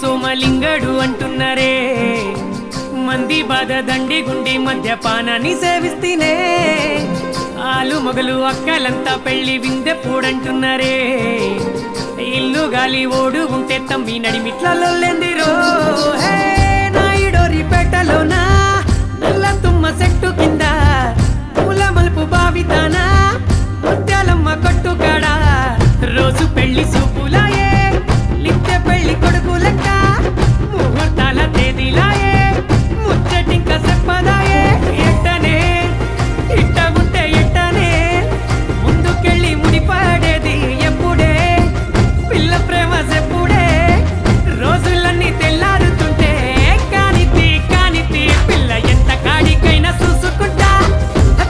సోమలింగడు అంటున్నారే. మంది బాధ దండి గుండి మద్యపానాన్ని సేవిస్తేనే ఆలు మొగలు అక్కలంతా పెళ్లి విందెప్పుడంటున్నారే. ఇల్లు గాలి ఓడు ఉంటే తమ్మి నడిమిట్లలో లెందిరో. నాయుడోరిపేటలోనా నల్ల తుమ్మ చెట్టు కింద పూల మలుపు బావితానా ముత్యాలమ్మ కొట్టుకాడా రోజు పెళ్లి సూపులాయే లిత్తె పెళ్లి కొడుకు లెక్క ముహూర్తాల తేదీలాయే ముచ్చటింక చెప్పదాయే. ఎట్టనే ఇట్ట ఉంటే ఎట్టనే ముందుకెళ్ళి ముడిపడేది ఎప్పుడే పిల్ల ప్రేమ చెప్పుడే రోజులన్నీ తెల్లారుతుంటే కానితి కానితి పిల్ల ఎంత కాడికైనా చూసుకుంటా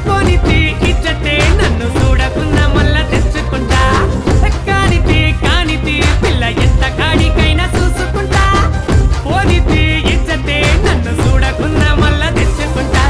పోనితి ఇచ్చతే నన్ను చూడకున్న మళ్ళా తెచ్చుకుంటా. కానితి కానితి పిల్ల ఎంత కాడికైనా చూసుకుంటా పోనితి ఇచ్చతే నన్ను చూడకున్న మళ్ళా తెచ్చుకుంటా.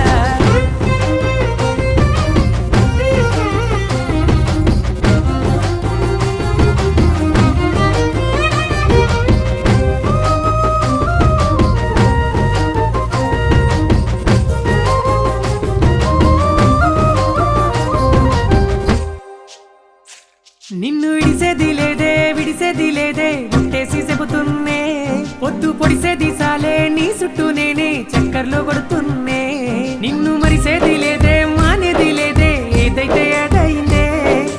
నిన్ను విడిసేది లేదే విడిసేది లేదే గుట్టేసి చెబుతున్నే. పొద్దు పొడిసేది సాలే నీ చుట్టూ నేనే చక్కర్లు కొడుతున్నే. నిన్ను మరిసేది లేదే మానేది లేదే ఏదైతే అదైందే.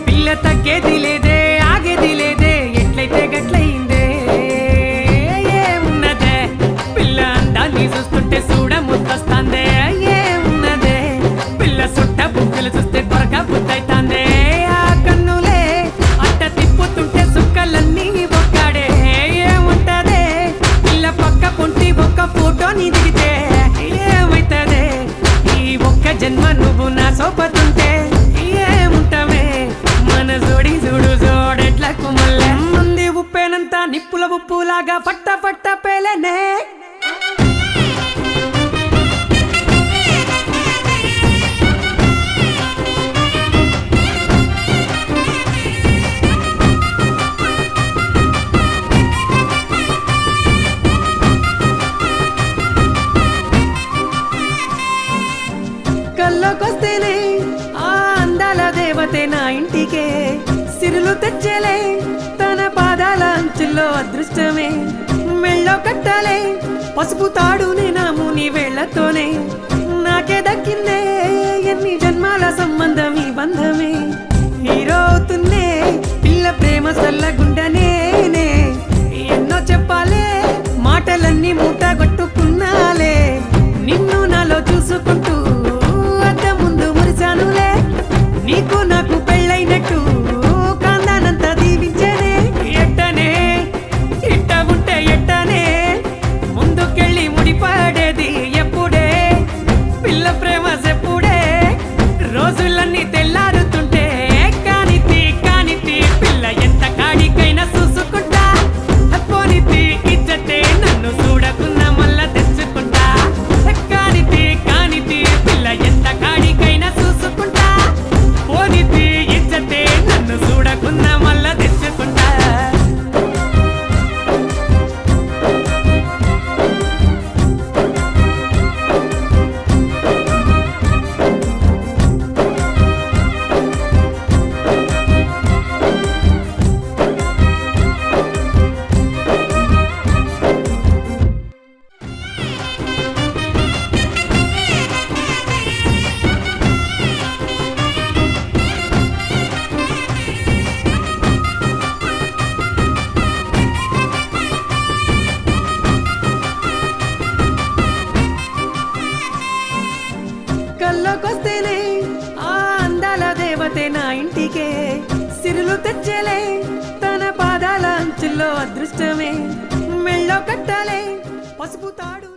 పిల్ల తగ్గేది లేదే ఆగేది లేదే ఎట్లయితే గట్లయిందే. ఏమున్నదే పిల్ల అందాన్ని చూస్తుంటే చూడ ముద్దొస్తాందే. ఏమున్నదే పిల్ల సుట్ట బుక్కలు చూస్తే త్వరగా బుద్ధైతాందే. ఆ కన్నులే అట్ట తిప్పుతుంటే సుక్కలన్నీ బొక్కాడే. ఏముంటదే పిల్ల పక్క పొంటి ఒక్క ఫోటోని దిగితే ఏమైతదే ఈ ఒక్క జన్మ నువ్వు నా సోపతుంటే. ఏముంటమే మన జోడి చూడు జోడెట్లకు మళ్ళీ మంది ఉప్పేనంత నిప్పుల ఉప్పులాగా పట్ట పట్ట పేలనే. కల్లోకొస్తేనే ఆ అందాల దేవతే నా ఇంటికే సిరులు తెచ్చేలే. తన పాదాల అంచుల్లో అదృష్టమే మెళ్ళో కట్టాలే. పసుపు తాడునే నా ముని వేళ్లతోనే నాకే దక్కిందే. ఎన్ని జన్మాల సంబంధం ఈ బంధమే హీరో అవుతున్నే. పిల్ల ప్రేమ సల్లగుండనేనే ఎన్నో చెప్పాలే మాటలన్నీ మూట కొట్టుకున్నాలే. నిన్ను నాలో చూసుకుంటూ అద్దం ముందు మురిసానులే. నీకు నాకు పెళ్ళైనట్టు కాందానంతా దీవించనే. ఎట్టనే ఇట్ట ఉంటే ఎట్టనే ముందుకెళ్ళి ముడిపడేది ఎప్పుడే పిల్ల ప్రేమ చెప్పుడే రోజులన్నీ తెల్లారుతుంటే కానితి కానితి పిల్ల ఎంత కాడికైనా చూసుకుంటా పోనితి ఇచ్చతే నన్ను చూడకున్న మళ్ళా తెచ్చుకుంటా. కానితి కానితి పిల్ల ఎంత కాడికైనా చూసుకుంటా పోనితి ఇచ్చతే నన్ను చూడకున్న మళ్ళా తెచ్చుకుంటా. కల్లోకొస్తేనే ఆ అందాల దేవతే నా ఇంటికే సిరులు తెచ్చేలే. తన పాదాల అంచుల్లో అదృష్టమే మెళ్ళో కట్టాలే. పసుపు తాడు